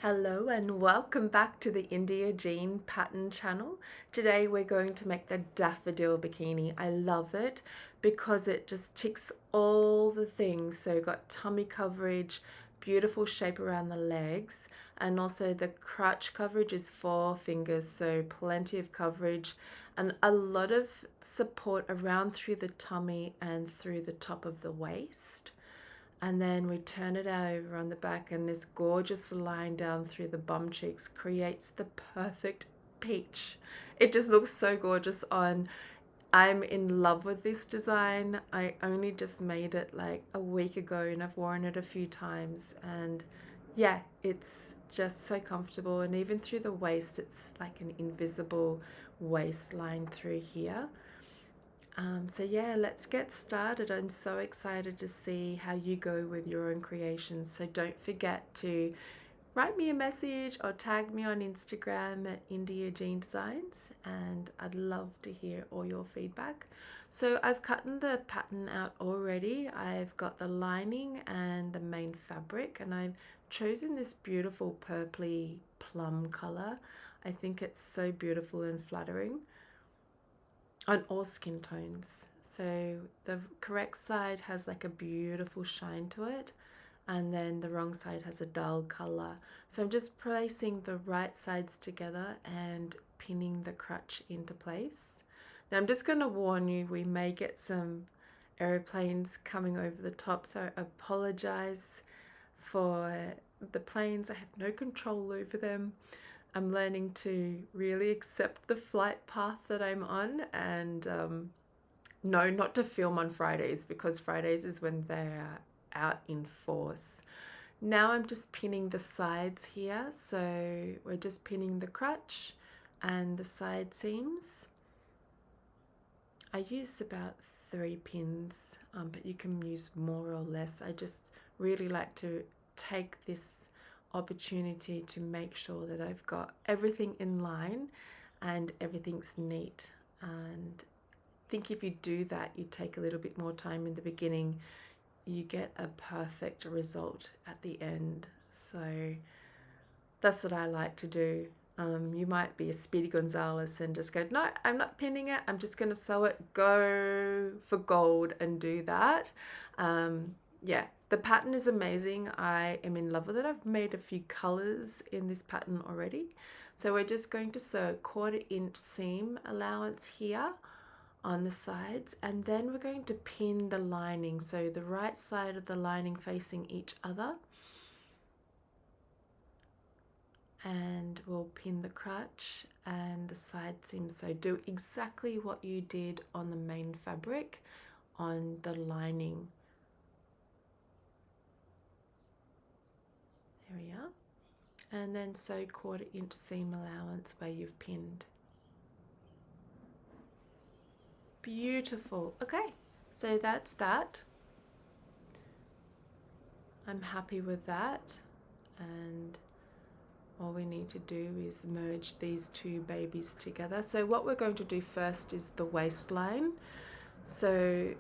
Hello and welcome back to the India Jean pattern channel. Today we're going to make the daffodil bikini. I love it because it just ticks all the things. So you've got tummy coverage, beautiful shape around the legs, and also the crotch coverage is 4 fingers, so plenty of coverage and a lot of support around through the tummy and through the top of the waist. And then we turn it over on the back, and this gorgeous line down through the bum cheeks creates the perfect peach. It just looks so gorgeous on. I'm in love with this design. I only just made it like a week ago and I've worn it a few times, and yeah, it's just so comfortable. And even through the waist, it's like an invisible waistline through here. So yeah, let's get started. I'm so excited to see how you go with your own creations. So don't forget to write me a message or tag me on Instagram at India Jean Designs, and I'd love to hear all your feedback. So I've cut the pattern out already. I've got the lining and the main fabric, and I've chosen this beautiful purpley plum color. I think it's so beautiful and flattering on all skin tones. So the correct side has like a beautiful shine to it, and then the wrong side has a dull color. So I'm just placing the right sides together and pinning the crutch into place. Now I'm just going to warn you, we may get some aeroplanes coming over the top, so I apologize for the planes. I have no control over them. I'm learning to really accept the flight path that I'm on, and no, not to film on Fridays, because Fridays is when they're out in force. Now I'm just pinning the sides here. So we're just pinning the crutch and the side seams. I use about 3 pins, but you can use more or less. I just really like to take this opportunity to make sure that I've got everything in line and everything's neat. And I think if you do that, you take a little bit more time in the beginning, you get a perfect result at the end. So that's what I like to do. You might be a Speedy Gonzalez and just go, no, I'm not pinning it, I'm just going to sew it. Go for gold and do that. Yeah, the pattern is amazing. I am in love with it. I've made a few colors in this pattern already. So we're just going to sew 1/4 inch seam allowance here on the sides, and then we're going to pin the lining, so the right side of the lining facing each other, and we'll pin the crutch and the side seam. So do exactly what you did on the main fabric on the lining. There we are. And then sew 1/4 inch seam allowance where you've pinned. Beautiful. Okay, so that's that. I'm happy with that, and all we need to do is merge these two babies together. So what we're going to do first is the waistline. So,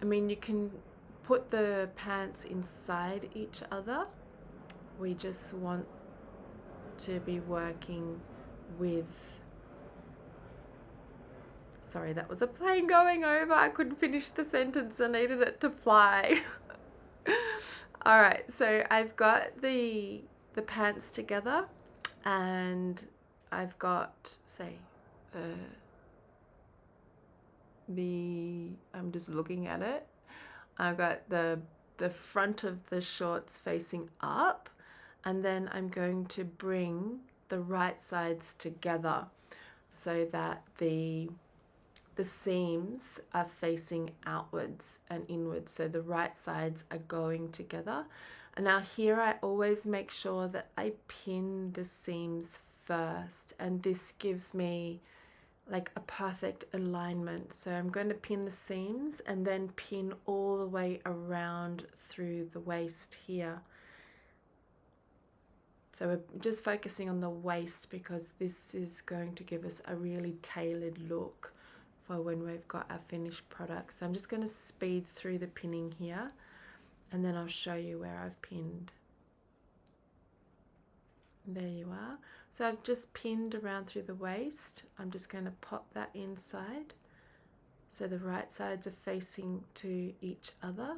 I mean, you can put the pants inside each other. We just want to be working with, sorry, that was a plane going over. I couldn't finish the sentence. I needed it to fly. All right, so I've got the pants together, and I've got, say, I'm just looking at it. I've got the front of the shorts facing up, and then I'm going to bring the right sides together so that the seams are facing outwards and inwards, so the right sides are going together. And now here I always make sure that I pin the seams first, and this gives me like a perfect alignment. So I'm going to pin the seams and then pin all the way around through the waist here. So we're just focusing on the waist because this is going to give us a really tailored look for when we've got our finished product. So I'm just going to speed through the pinning here, and then I'll show you where I've pinned. There you are. So I've just pinned around through the waist. I'm just going to pop that inside. So the right sides are facing to each other.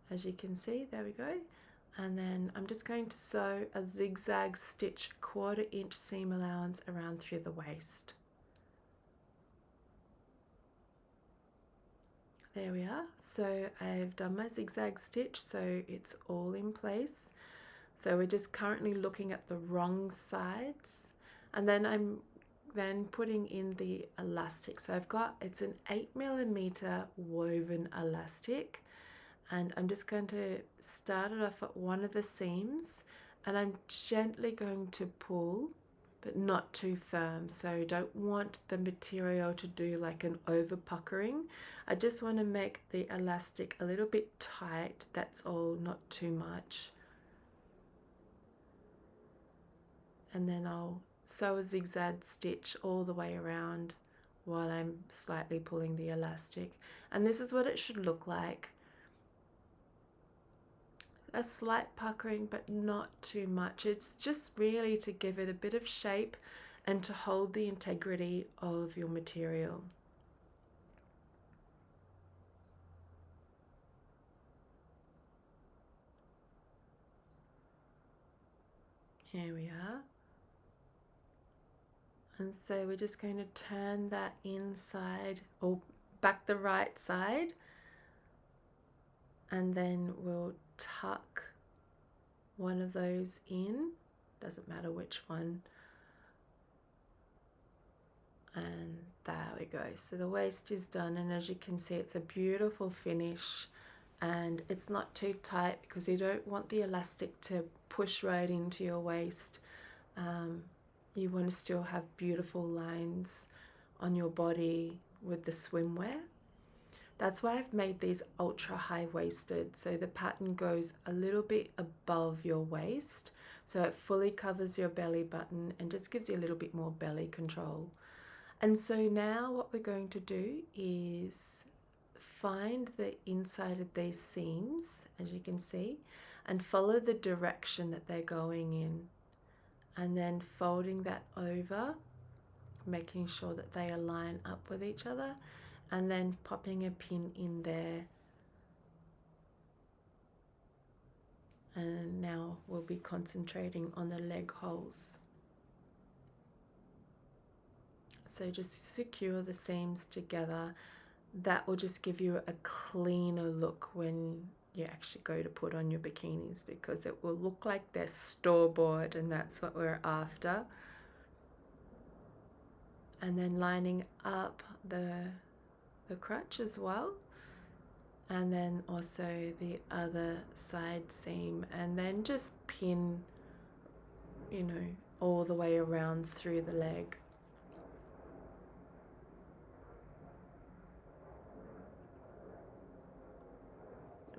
As you can see, there we go. And then I'm just going to sew a zigzag stitch 1/4 inch seam allowance around through the waist. There we are. So I've done my zigzag stitch, so it's all in place. So we're just currently looking at the wrong sides, and then I'm putting in the elastic. So I've got, it's an 8mm woven elastic, and I'm just going to start it off at one of the seams, and I'm gently going to pull, but not too firm. So don't want the material to do like an over puckering. I just want to make the elastic a little bit tight, that's all, not too much. And then I'll sew a zigzag stitch all the way around while I'm slightly pulling the elastic. And this is what it should look like. A slight puckering, but not too much. It's just really to give it a bit of shape and to hold the integrity of your material. Here we are. And so we're just going to turn that inside, or back the right side, and then we'll tuck one of those in, doesn't matter which one, and there we go. So the waist is done, and as you can see, it's a beautiful finish, and it's not too tight because you don't want the elastic to push right into your waist. You want to still have beautiful lines on your body with the swimwear. That's why I've made these ultra high waisted, so the pattern goes a little bit above your waist, so it fully covers your belly button and just gives you a little bit more belly control. And so now what we're going to do is find the inside of these seams, as you can see, and follow the direction that they're going in, and then folding that over, making sure that they align up with each other, and then popping a pin in there. And now we'll be concentrating on the leg holes. So just secure the seams together. That will just give you a cleaner look when you actually go to put on your bikinis, because it will look like they're store-bought, and that's what we're after. And then lining up the crotch as well, and then also the other side seam, and then just pin, you know, all the way around through the leg.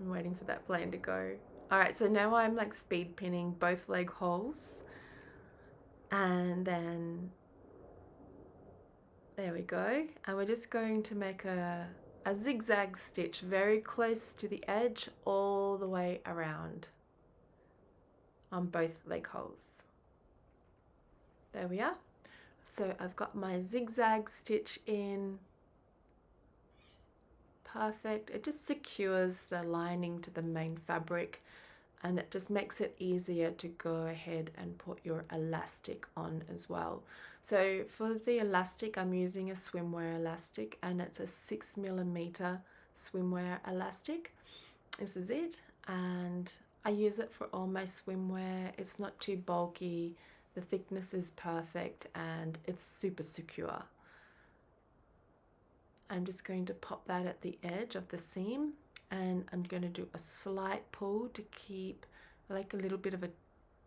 I'm waiting for that plane to go. All right, so now I'm like speed pinning both leg holes, and then there we go. And we're just going to make a zigzag stitch very close to the edge all the way around on both leg holes. There we are. So I've got my zigzag stitch in. Perfect. It just secures the lining to the main fabric, and it just makes it easier to go ahead and put your elastic on as well. So for the elastic, I'm using a swimwear elastic, and it's a 6mm swimwear elastic. This is it, and I use it for all my swimwear. It's not too bulky, the thickness is perfect, and it's super secure. I'm just going to pop that at the edge of the seam, and I'm going to do a slight pull to keep like a little bit of a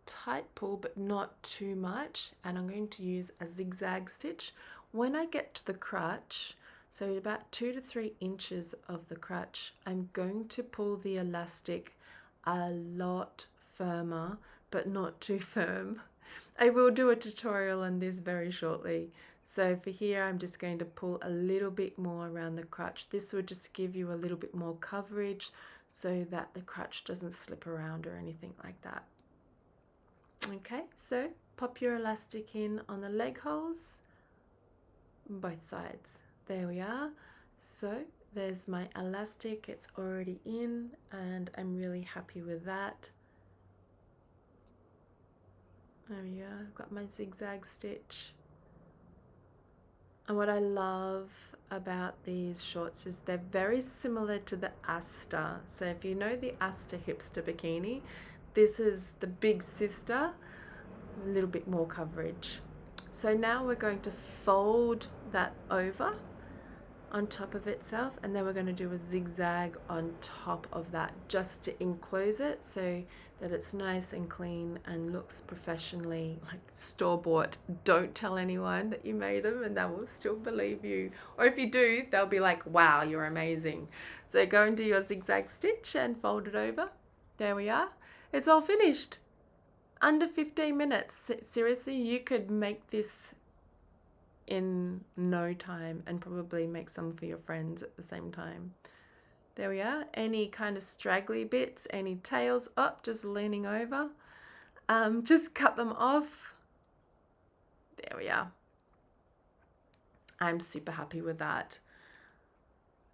tight pull, but not too much. And I'm going to use a zigzag stitch. When I get to the crotch, so about 2 to 3 inches of the crotch, I'm going to pull the elastic a lot firmer, but not too firm. I will do a tutorial on this very shortly. So for here, I'm just going to pull a little bit more around the crotch. This will just give you a little bit more coverage so that the crotch doesn't slip around or anything like that. Okay, so pop your elastic in on the leg holes, both sides. There we are. So there's my elastic, it's already in, and I'm really happy with that. There we are, I've got my zigzag stitch. And what I love about these shorts is they're very similar to the Asta. So if you know the Asta hipster bikini, this is the big sister, a little bit more coverage. So now we're going to fold that over on top of itself, and then we're going to do a zigzag on top of that just to enclose it so that it's nice and clean and looks professionally, like store-bought. Don't tell anyone that you made them and they will still believe you, or if you do, they'll be like, wow, you're amazing. So go and do your zigzag stitch and fold it over. There we are, it's all finished. Under 15 minutes. Seriously, you could make this in no time and probably make some for your friends at the same time. There we are. Any kind of straggly bits, any tails up, just leaning over, just cut them off. There we are. I'm super happy with that.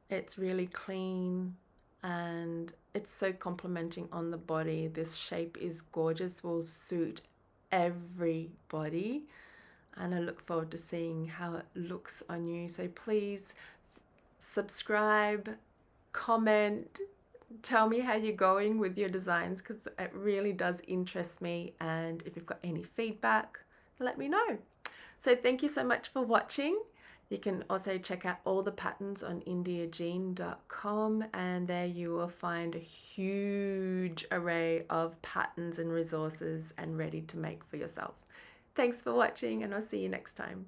It's really clean and it's so complimenting on the body. This shape is gorgeous, will suit everybody. And I look forward to seeing how it looks on you. So please subscribe, comment, tell me how you're going with your designs, because it really does interest me. And if you've got any feedback, let me know. So thank you so much for watching. You can also check out all the patterns on indiajean.com, and there you will find a huge array of patterns and resources and ready to make for yourself. Thanks for watching, and I'll see you next time.